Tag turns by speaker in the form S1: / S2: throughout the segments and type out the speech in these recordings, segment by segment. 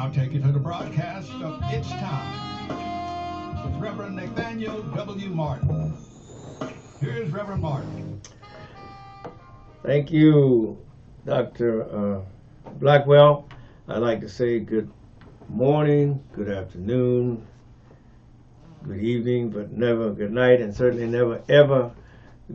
S1: now take you to the broadcast of It's Time with Reverend Nathaniel W. Martin. Here's Reverend Martin.
S2: Thank you, Dr. Blackwell. I'd like to say good morning, good afternoon, good evening, but never good night, and certainly never ever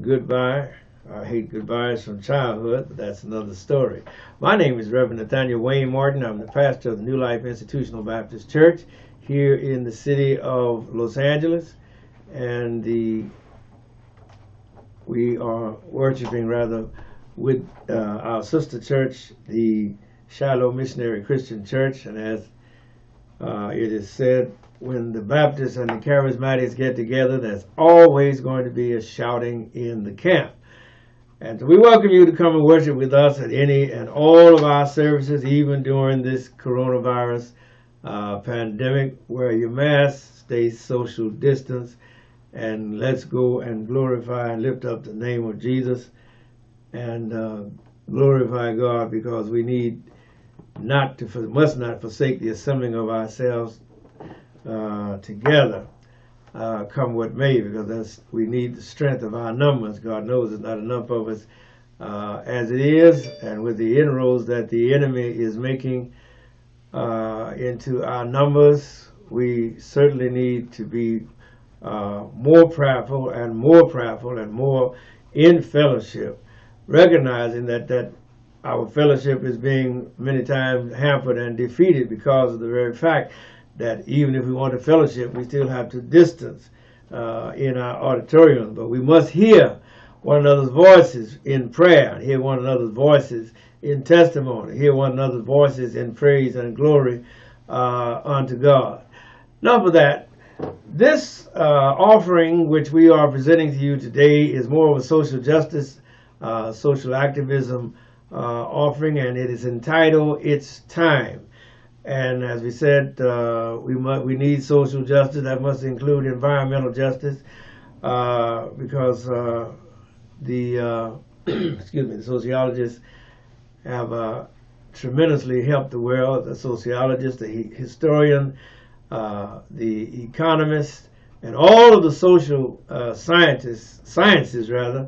S2: goodbye. I hate goodbyes from childhood, but that's another story. My name is Reverend Nathaniel W. Martin. I'm the pastor of the New Life Institutional Baptist Church here in the city of Los Angeles, and we are worshiping with our sister church, the Shiloh Missionary Christian Church, and as it is said, when the Baptists and the Charismatics get together, there's always going to be a shouting in the camp. And so we welcome you to come and worship with us at any and all of our services, even during this coronavirus pandemic. Wear your mask, stay social distance, and let's go and glorify and lift up the name of Jesus and glorify God, because we must not forsake the assembling of ourselves together. Come what may, because we need the strength of our numbers. God knows it's not enough of us as it is, and with the inroads that the enemy is making into our numbers, we certainly need to be more prayerful and more in fellowship, recognizing that our fellowship is being many times hampered and defeated because of the very fact that even if we want to fellowship, we still have to distance in our auditorium. But we must hear one another's voices in prayer, hear one another's voices in testimony, hear one another's voices in praise and glory unto God. Enough of that. This offering which we are presenting to you today is more of a social justice, social activism offering, and it is entitled It's Time. And as we said, we need social justice. That must include environmental justice, because the the sociologists have tremendously helped the world. The sociologist, the historian, the economist, and all of the social sciences rather,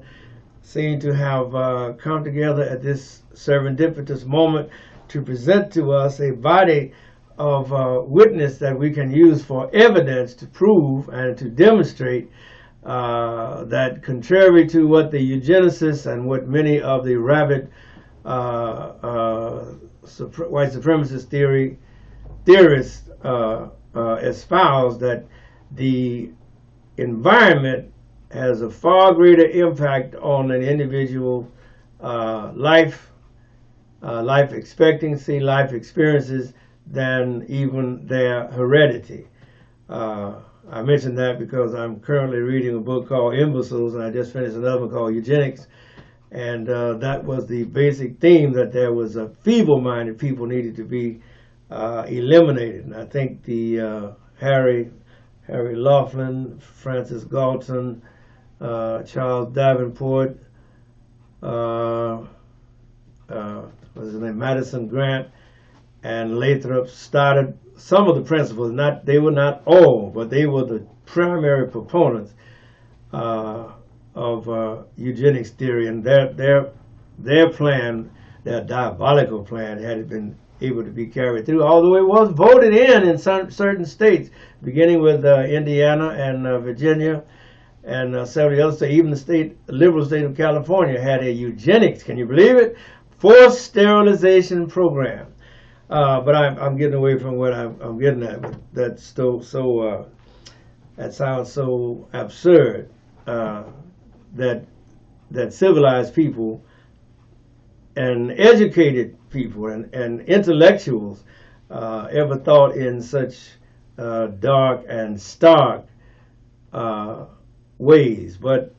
S2: seem to have come together at this serendipitous moment to present to us a body of witness that we can use for evidence to prove and to demonstrate that, contrary to what the eugenicists and what many of the rabid white supremacist theorists espouse, that the environment has a far greater impact on an individual life expectancy, life experiences, than even their heredity. I mention that because I'm currently reading a book called Imbeciles, and I just finished another one called Eugenics, and that was the basic theme, that there was a feeble-minded people needed to be eliminated. And I think the Harry Laughlin, Francis Galton, Charles Davenport, what's his name, Madison Grant, and Lathrop started some of the principles. They were not all, but they were the primary proponents of eugenics theory, and their plan, their diabolical plan, had it been able to be carried through, although it was voted in certain states, beginning with Indiana and Virginia and several other states. Even the liberal state of California had a eugenics, can you believe it, forced sterilization program. But I'm getting away from what I'm getting at. But that's that sounds so absurd that civilized people and educated people and intellectuals ever thought in such dark and stark ways. But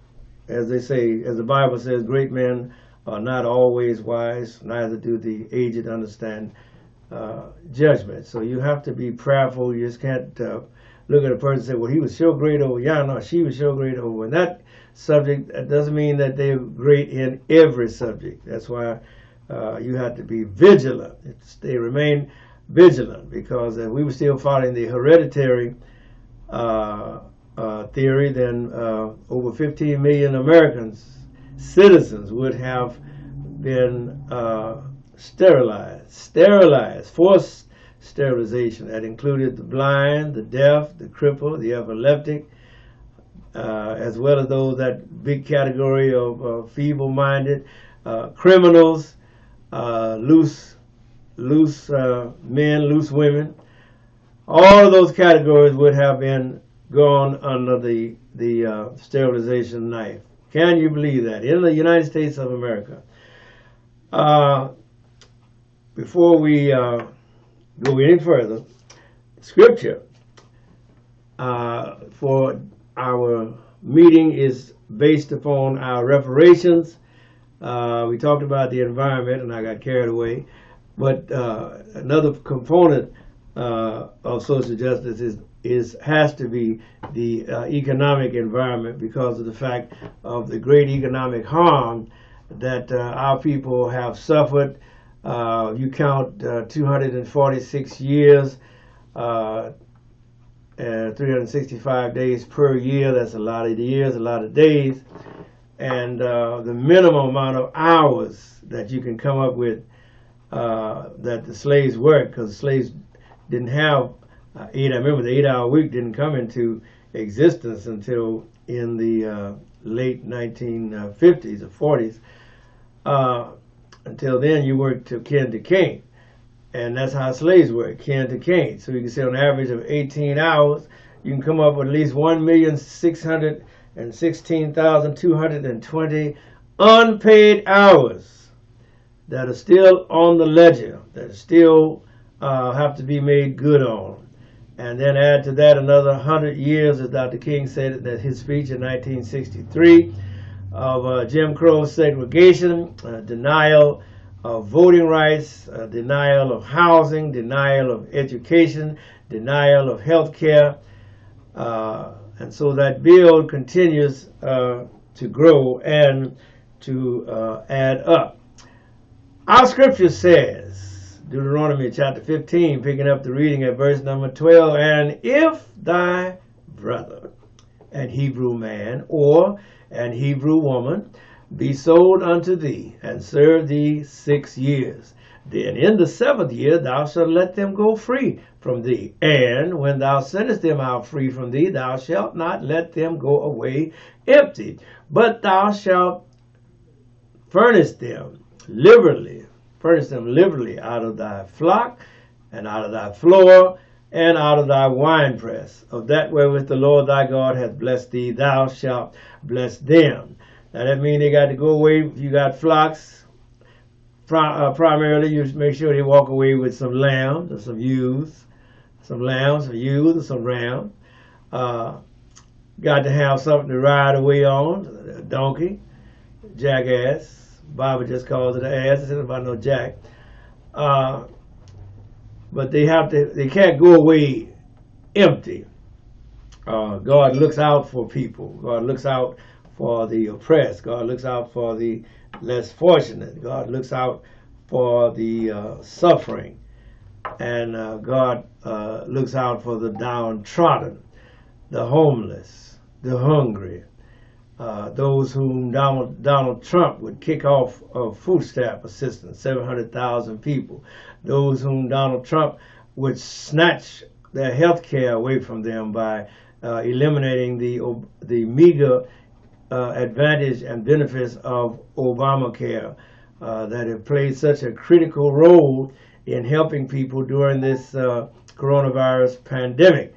S2: as they say, as the Bible says, great men are not always wise, neither do the aged understand judgment. So you have to be prayerful. You just can't look at a person and say, well, he was so great over yonder, or she was so great over in that subject. That doesn't mean that they're great in every subject. That's why you have to be vigilant. They remain vigilant, because if we were still following the hereditary theory, then over 15 million Americans, citizens, would have been sterilized, forced sterilization. That included the blind, the deaf, the crippled, the epileptic, as well as those, that big category of feeble-minded, criminals, loose men, loose women. All of those categories would have been gone under the sterilization knife. Can you believe that? In the United States of America. Before we go any further, Scripture for our meeting is based upon our reparations. We talked about the environment, and I got carried away. But another component of social justice has to be the economic environment, because of the fact of the great economic harm that our people have suffered. You count 246 years, 365 days per year. That's a lot of years, a lot of days. And the minimum amount of hours that you can come up with that the slaves worked, because the slaves didn't have I remember the 8-hour week didn't come into existence until in the late 1950s or 40s. Until then, you worked to kin to king. And that's how slaves work, kin to kin. So you can say on an average of 18 hours, you can come up with at least 1,616,220 unpaid hours that are still on the ledger, that still have to be made good on. And then add to that another 100 years, as Dr. King said in his speech in 1963, of Jim Crow segregation, denial of voting rights, denial of housing, denial of education, denial of health care. And so that bill continues to grow and to add up. Our scripture says, Deuteronomy chapter 15, picking up the reading at verse number 12, and if thy brother, an Hebrew man or an Hebrew woman, be sold unto thee, and serve thee 6 years, then in the 7th year thou shalt let them go free from thee. And when thou sendest them out free from thee, thou shalt not let them go away empty, but thou shalt furnish them liberally out of thy flock, and out of thy floor, and out of thy winepress. Of that wherewith the Lord thy God hath blessed thee, thou shalt bless them. Now that means they got to go away. If you got flocks, primarily you make sure they walk away with some lambs or some ewes, some lambs, some ewes, or some rams. Got to have something to ride away on, a donkey, jackass. Bible just calls it an ass. It's not about no jack. But they can't go away empty. God looks out for people. God looks out for the oppressed. God looks out for the less fortunate. God looks out for the suffering. And God looks out for the downtrodden, the homeless, the hungry. Those whom Donald Trump would kick off of food stamp assistance, 700,000 people. Those whom Donald Trump would snatch their health care away from them by eliminating the meager advantage and benefits of Obamacare that have played such a critical role in helping people during this coronavirus pandemic.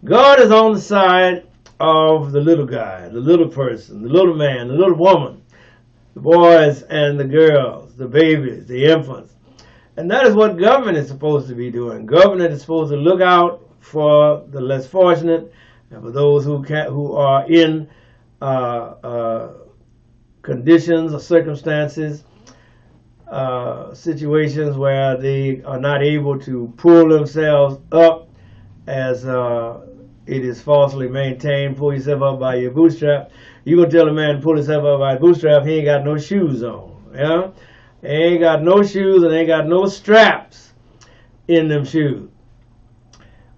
S2: God is on the side of the little guy, the little person, the little man, the little woman, the boys and the girls, the babies, the infants. And that is what government is supposed to be doing. Government is supposed to look out for the less fortunate and for those who are in conditions or circumstances, situations where they are not able to pull themselves up as it is falsely maintained. Pull yourself up by your bootstrap. You gonna tell a man to pull himself up by his bootstrap, he ain't got no shoes on. Yeah? He ain't got no shoes and ain't got no straps. in them shoes.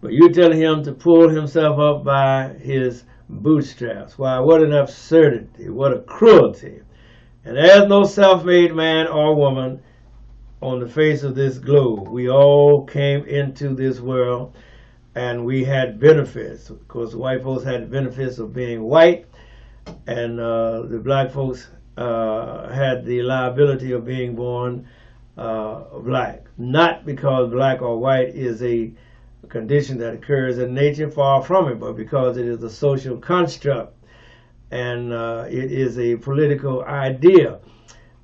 S2: But you're telling him to pull himself up by his bootstraps. Why, what an absurdity, what a cruelty. And there's no self-made man or woman on the face of this globe. We all came into this world and we had benefits. Of course, the white folks had the benefits of being white, and the black folks had the liability of being born black. Not because black or white is a condition that occurs in nature, far from it, but because it is a social construct, and it is a political idea.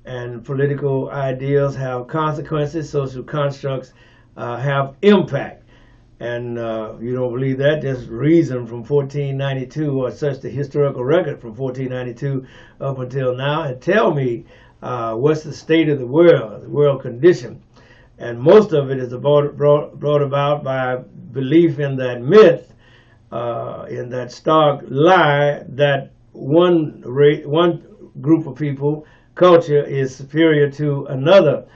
S2: And political ideals have consequences. Social constructs have impact. And you don't believe that? Just reason from 1492, or search the historical record from 1492 up until now, and tell me what's the state of the world condition. And most of it is brought about by belief in that myth, in that stark lie that one group of people, culture, is superior to another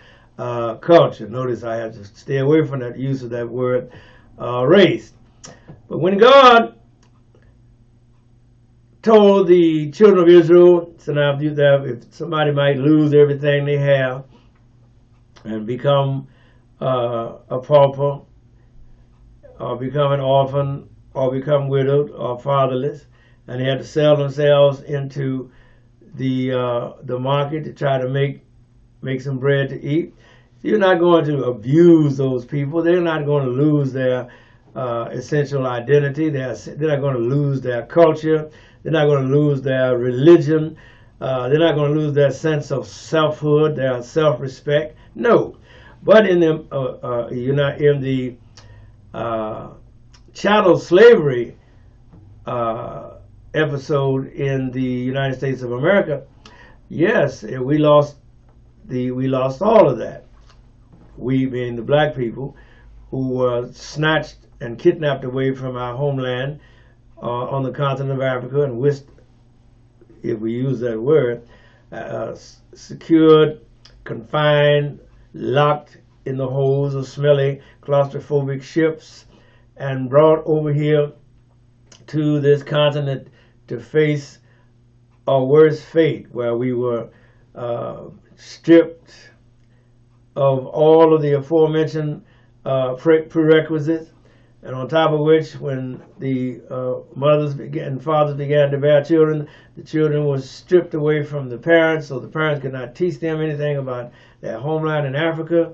S2: culture. Notice I have to stay away from that use of that word race. But when God told the children of Israel, so now if somebody might lose everything they have and become a pauper, or become an orphan, or become widowed or fatherless, and they had to sell themselves into the market to try to make some bread to eat. You're not going to abuse those people. They're not going to lose their essential identity. They're not going to lose their culture. They're not going to lose their religion. They're not going to lose their sense of selfhood, their self-respect. No. But in the chattel slavery episode in the United States of America, yes, we lost all of that. We being the black people who were snatched and kidnapped away from our homeland on the continent of Africa, and if we use that word, secured, confined, locked in the holds of smelly, claustrophobic ships, and brought over here to this continent to face a worse fate, where we were stripped of all of the aforementioned prerequisites, and on top of which, when the mothers and fathers began to bear children, the children were stripped away from the parents, so the parents could not teach them anything about their homeland in Africa,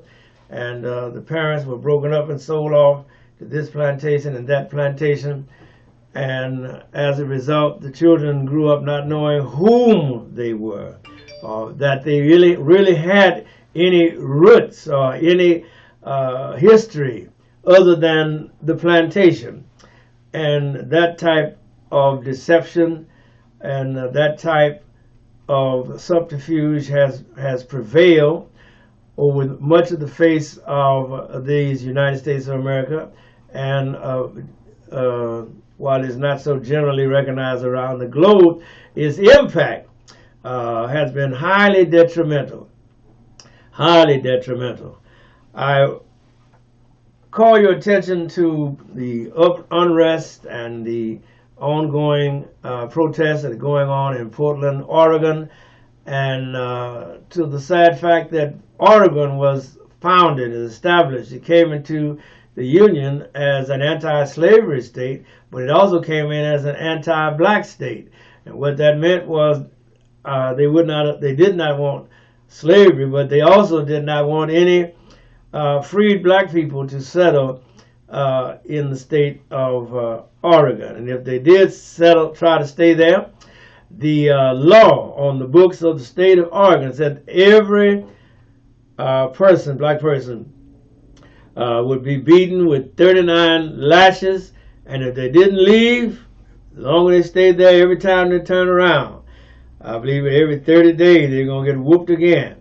S2: and the parents were broken up and sold off to this plantation and that plantation, and as a result, the children grew up not knowing whom they were, or that they really had any roots or any history other than the plantation. And that type of deception and that type of subterfuge has prevailed over much of the face of these United States of America, and while it's not so generally recognized around the globe, its impact has been highly detrimental. Highly detrimental. I call your attention to the unrest and the ongoing protests that are going on in Portland, Oregon, and to the sad fact that Oregon was founded and established. It came into the Union as an anti-slavery state, but it also came in as an anti-black state. And what that meant was they did not want slavery, but they also did not want any freed black people to settle in the state of Oregon. And if they did try to stay there, the law on the books of the state of Oregon said every black person, would be beaten with 39 lashes, and if they didn't leave, the longer they stayed there, every time they turned around, I believe every 30 days they're going to get whooped again,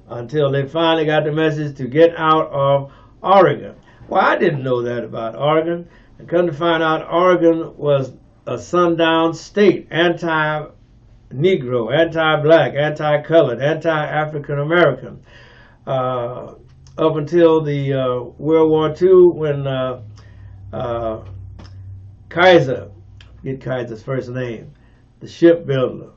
S2: until they finally got the message to get out of Oregon. Well, I didn't know that about Oregon. And come to find out, Oregon was a sundown state, anti-Negro, anti-black, anti-colored, anti-African American. up until the World War II, when Kaiser, get Kaiser's first name, the shipbuilder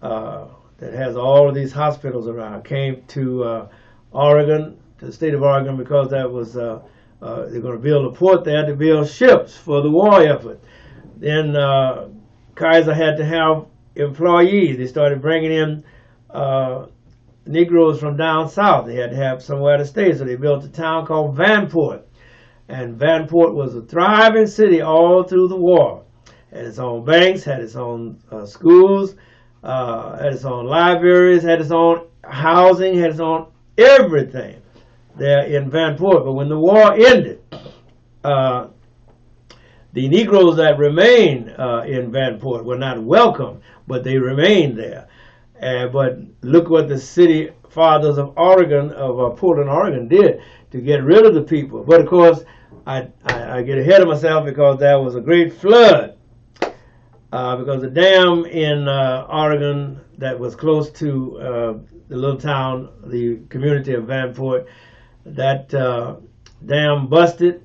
S2: that has all of these hospitals around, came to Oregon, to the state of Oregon, because that was they're going to build a port there to build ships for the war effort. Then Kaiser had to have employees. They started bringing in Negroes from down south. They had to have somewhere to stay, so they built a town called Vanport. And Vanport was a thriving city all through the war. Had its own banks, had its own schools, had its own libraries, had its own housing, had its own everything there in Vanport. But when the war ended, the Negroes that remained in Vanport were not welcome, but they remained there. But look what the city fathers of Oregon, of Portland, Oregon, did to get rid of the people. But of course, I get ahead of myself, because there was a great flood. Because the dam in Oregon that was close to the little town, the community of Vanport, that dam busted.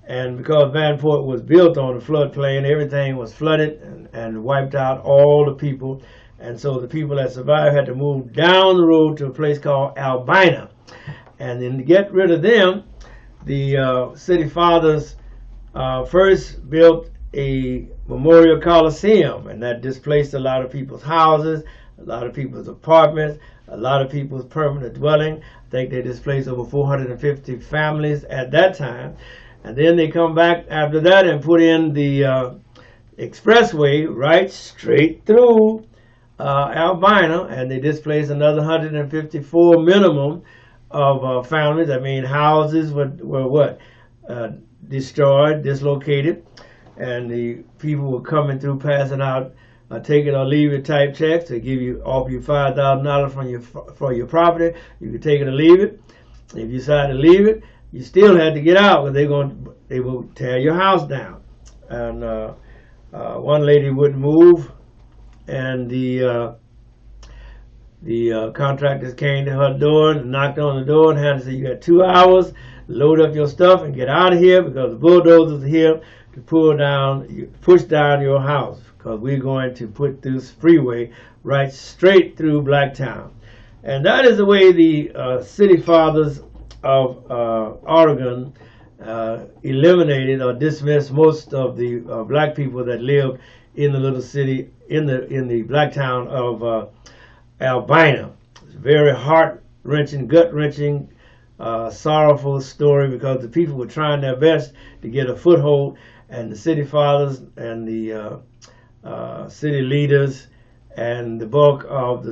S2: And because Vanport was built on a floodplain, everything was flooded and wiped out all the people. And so the people that survived had to move down the road to a place called Albina. And then to get rid of them, the city fathers first built a memorial coliseum, and that displaced a lot of people's houses, a lot of people's apartments, a lot of people's permanent dwelling. I think they displaced over 450 families at that time. And then they come back after that and put in the expressway right straight through Albina, and they displaced another 154 minimum of families. I mean, houses were what? Destroyed, dislocated, and the people were coming through passing out take it or leave it type checks. They give you, offer you $5,000 for your property. You can take it or leave it. If you decide to leave it, you still had to get out, because they will tear your house down. And one lady wouldn't move, and the contractors came to her door and knocked on the door and had to say, "You got 2 hours, load up your stuff and get out of here, because the bulldozers are here to push down your house, because we're going to put this freeway right straight through Blacktown." And that is the way the city fathers of Oregon eliminated or dismissed most of the black people that lived in the little city, in the black town of Albina. It's a very heart-wrenching, gut-wrenching, sorrowful story, because the people were trying their best to get a foothold, and the city fathers and the city leaders and the bulk of the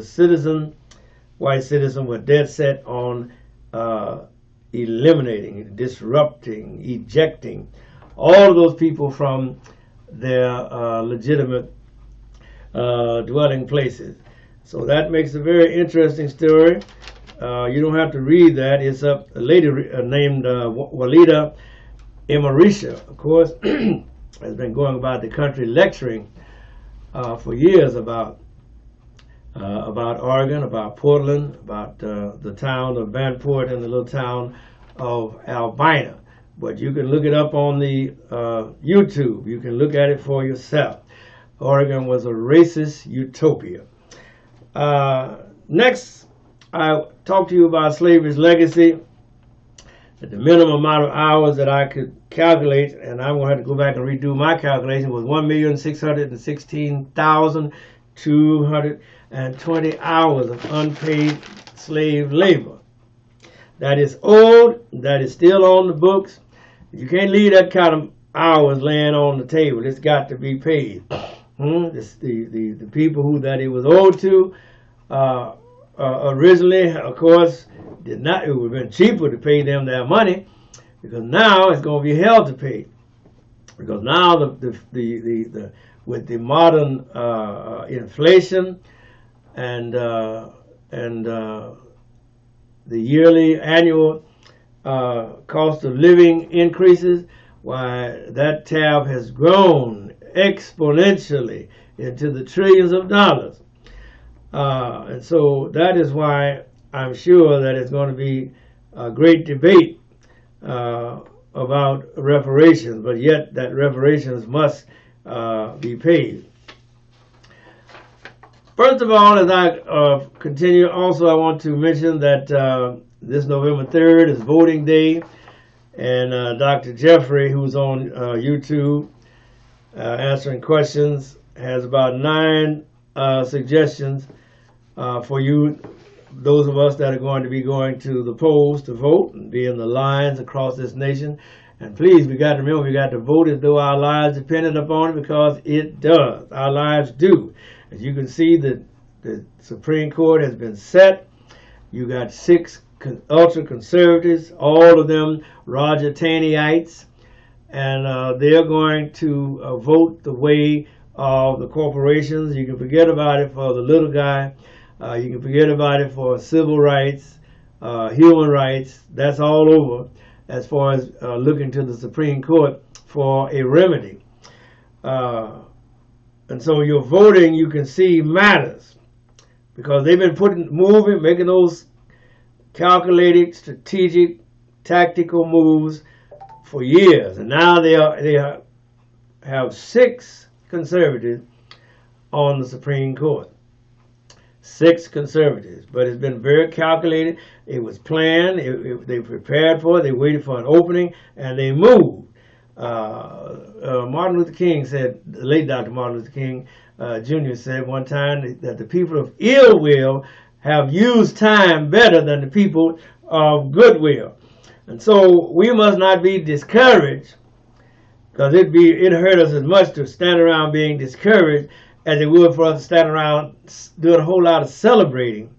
S2: white citizen, were dead set on eliminating, disrupting, ejecting all of those people from their legitimate dwelling places. So that makes a very interesting story. You don't have to read that. It's a lady named Walida Emarisha, of course, has been going about the country lecturing for years about Oregon, about Portland, about the town of Vanport and the little town of Albina. But you can look it up on the YouTube. You can look at it for yourself. Oregon was a racist utopia. Next, I'll talk to you about slavery's legacy. That the minimum amount of hours that I could calculate, and I'm going to have to go back and redo my calculation, was 1,616,220 hours of unpaid slave labor. That is old, that is still on the books. You can't leave that kind of hours laying on the table. It's got to be paid. The people who that it was owed to originally, of course, did not. It would have been cheaper to pay them their money, because now it's going to be hell to pay. Because now with the modern inflation and the yearly annual cost of living increases, why that tab has grown exponentially into the trillions of dollars. And so that is why I'm sure that it's going to be a great debate about reparations, but yet that reparations must be paid. First of all, as I continue, also I want to mention that this November 3rd is voting day, and Dr. Jeffrey, who's on YouTube answering questions, has about 9 suggestions for you, those of us that are going to be going to the polls to vote and be in the lines across this nation. And please, we got to remember, we got to vote as though our lives depended upon it, because it does. Our lives do. As you can see, the Supreme Court has been set. You got 6 ultra-conservatives, all of them Roger Tannyites, and they're going to vote the way of the corporations. You can forget about it for the little guy. You can forget about it for civil rights, human rights. That's all over as far as looking to the Supreme Court for a remedy. And so your voting, you can see, matters, because they've been making those calculated, strategic, tactical moves for years. And now they have 6 conservatives on the Supreme Court. 6 conservatives, but it's been very calculated. It was planned. They prepared for it. They waited for an opening, and they moved. Martin Luther King said, the late Dr. Martin Luther King Jr. said one time that the people of ill will have used time better than the people of goodwill. And so we must not be discouraged, because it hurt us as much to stand around being discouraged as it would for us to stand around doing a whole lot of celebrating.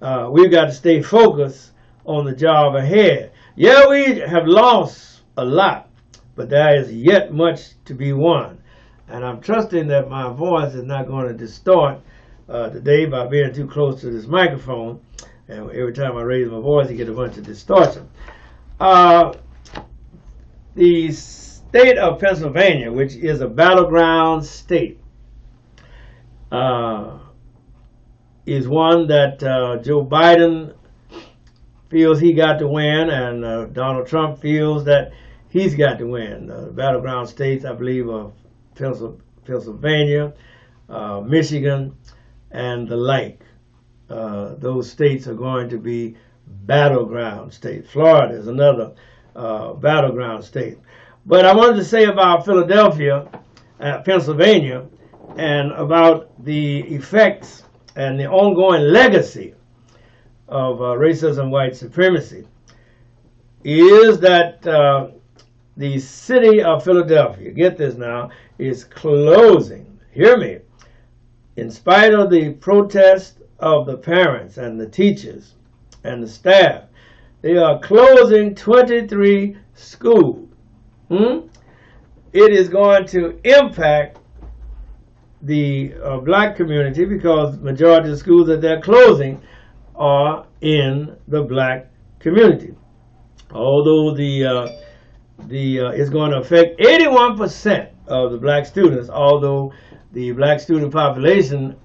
S2: We've got to stay focused on the job ahead. Yeah, we have lost a lot, but there is yet much to be won. And I'm trusting that my voice is not going to distort today by being too close to this microphone. And every time I raise my voice, you get a bunch of distortion. The state of Pennsylvania, which is a battleground state, is one that Joe Biden feels he got to win, and Donald Trump feels that he's got to win. The battleground states, I believe, are Pennsylvania, Michigan, and the like. Those states are going to be battleground states. Florida is another battleground state. But I wanted to say about Philadelphia, Pennsylvania, and about the effects and the ongoing legacy of racism, white supremacy, is that the city of Philadelphia, get this now, is closing, hear me, in spite of the protest of the parents and the teachers and the staff. They are closing 23 schools. It is going to impact the black community, because majority of the schools that they're closing are in the black community. Although it's going to affect 81% of the black students, although the black student population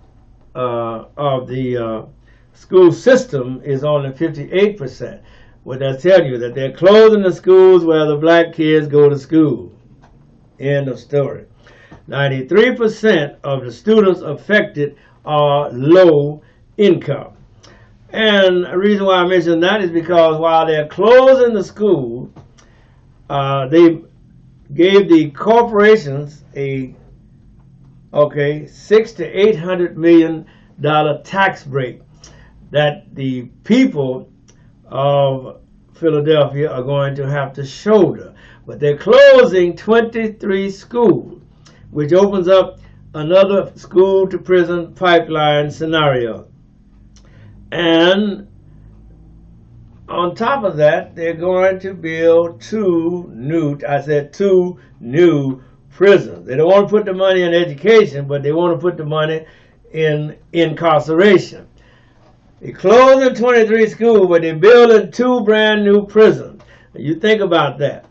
S2: of the school system is only 58%. What that tells you, that they're closing the schools where the black kids go to school. End of story. 93% of the students affected are low income. And the reason why I mention that is because while they're closing the school, they gave the corporations a $600 to $800 million tax break that the people of Philadelphia are going to have to shoulder. But they're closing 23 schools, which opens up another school to prison pipeline scenario. And on top of that, they're going to build 2 new prisons. They don't want to put the money in education, but they want to put the money in incarceration. They're closing 23 schools, but they're building 2 brand new prisons. You think about that.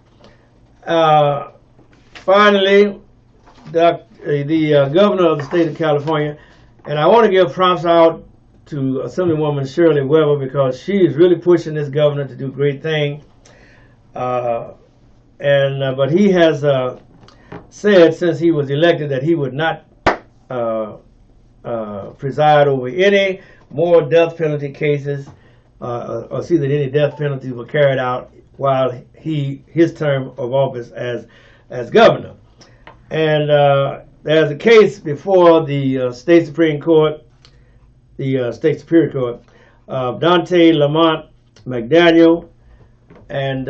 S2: Finally, the governor of the state of California, and I want to give props out to Assemblywoman Shirley Weber, because she is really pushing this governor to do great things. But he has said since he was elected that he would not preside over any more death penalty cases, or see that any death penalties were carried out while his term of office as governor. And there's a case before the state Supreme Court, the state Superior Court, Dante Lamont McDaniel, and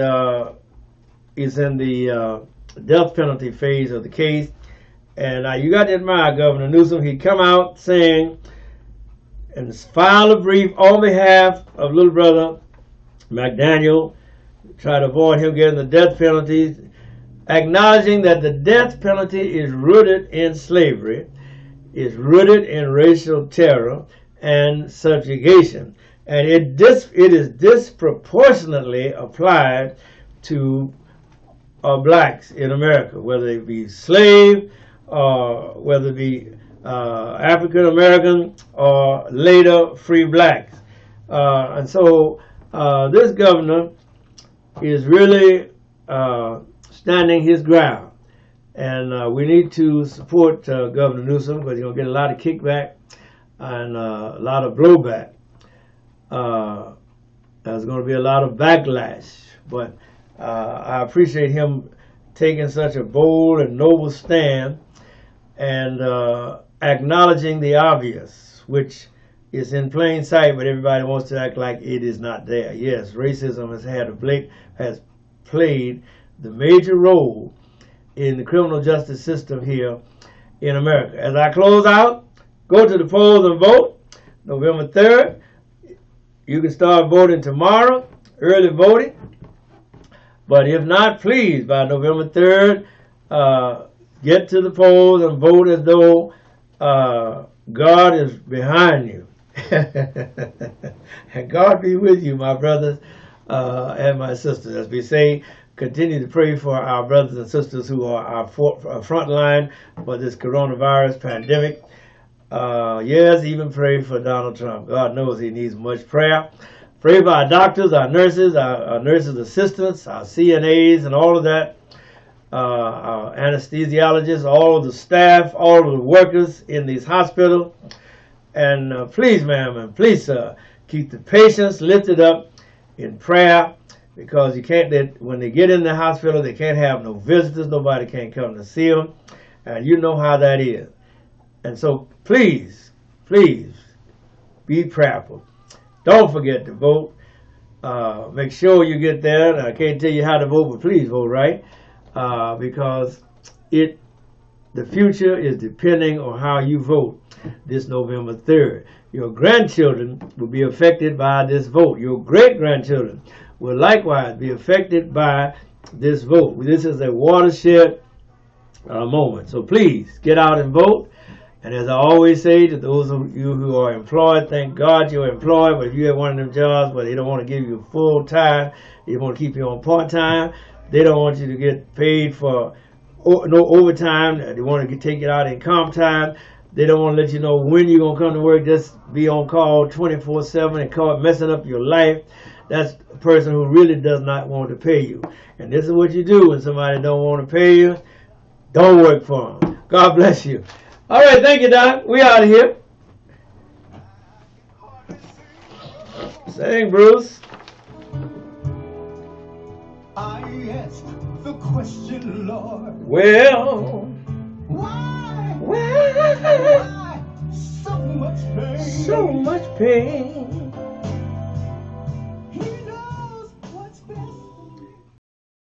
S2: is in the death penalty phase of the case. And you got to admire Governor Newsom. He come out saying and file a brief on behalf of little brother McDaniel, try to avoid him getting the death penalty, acknowledging that the death penalty is rooted in slavery, is rooted in racial terror and subjugation, and it is disproportionately applied to blacks in America, whether they be slave or whether it be African American or later free blacks. And so this governor is really standing his ground, and we need to support Governor Newsom, because he's going to get a lot of kickback and a lot of blowback. There's going to be a lot of backlash, but I appreciate him taking such a bold and noble stand and acknowledging the obvious, which is in plain sight, but everybody wants to act like it is not there. Yes, racism has played the major role in the criminal justice system here in America. As I close out, go to the polls and vote. November 3rd. You can start voting tomorrow, early voting. But if not, please, by November 3rd, get to the polls and vote as though God is behind you. And God be with you, my brothers and my sisters. As we say, continue to pray for our brothers and sisters who are our front line for this coronavirus pandemic. Yes, even pray for Donald Trump. God knows he needs much prayer. Pray for our doctors, our nurses, our nurses' assistants, our CNAs, and all of that. Our anesthesiologists, all of the staff, all of the workers in these hospitals. And please, ma'am, and please, sir, keep the patients lifted up in prayer, because you can't, when they get in the hospital, they can't have no visitors. Nobody can come to see them. And you know how that is. And so please, please be prayerful. Don't forget to vote. Make sure you get there. I can't tell you how to vote, but please vote right, because the future is depending on how you vote this November 3rd. Your grandchildren will be affected by this vote. Your great-grandchildren will likewise be affected by this vote. This is a watershed moment. So please get out and vote. And as I always say to those of you who are employed, thank God you're employed. But if you have one of them jobs where they don't want to give you full time, they want to keep you on part time, they don't want you to get paid for no overtime, they want to take it out in comp time, they don't want to let you know when you're going to come to work, just be on call 24/7 and call messing up your life. That's a person who really does not want to pay you. And this is what you do when somebody don't want to pay you. Don't work for them. God bless you. All right, thank you, Doc. We out of here. Sing, Bruce.
S1: I asked the question, Lord.
S2: Well,
S1: Why?
S2: why
S1: So much pain.
S2: so much pain?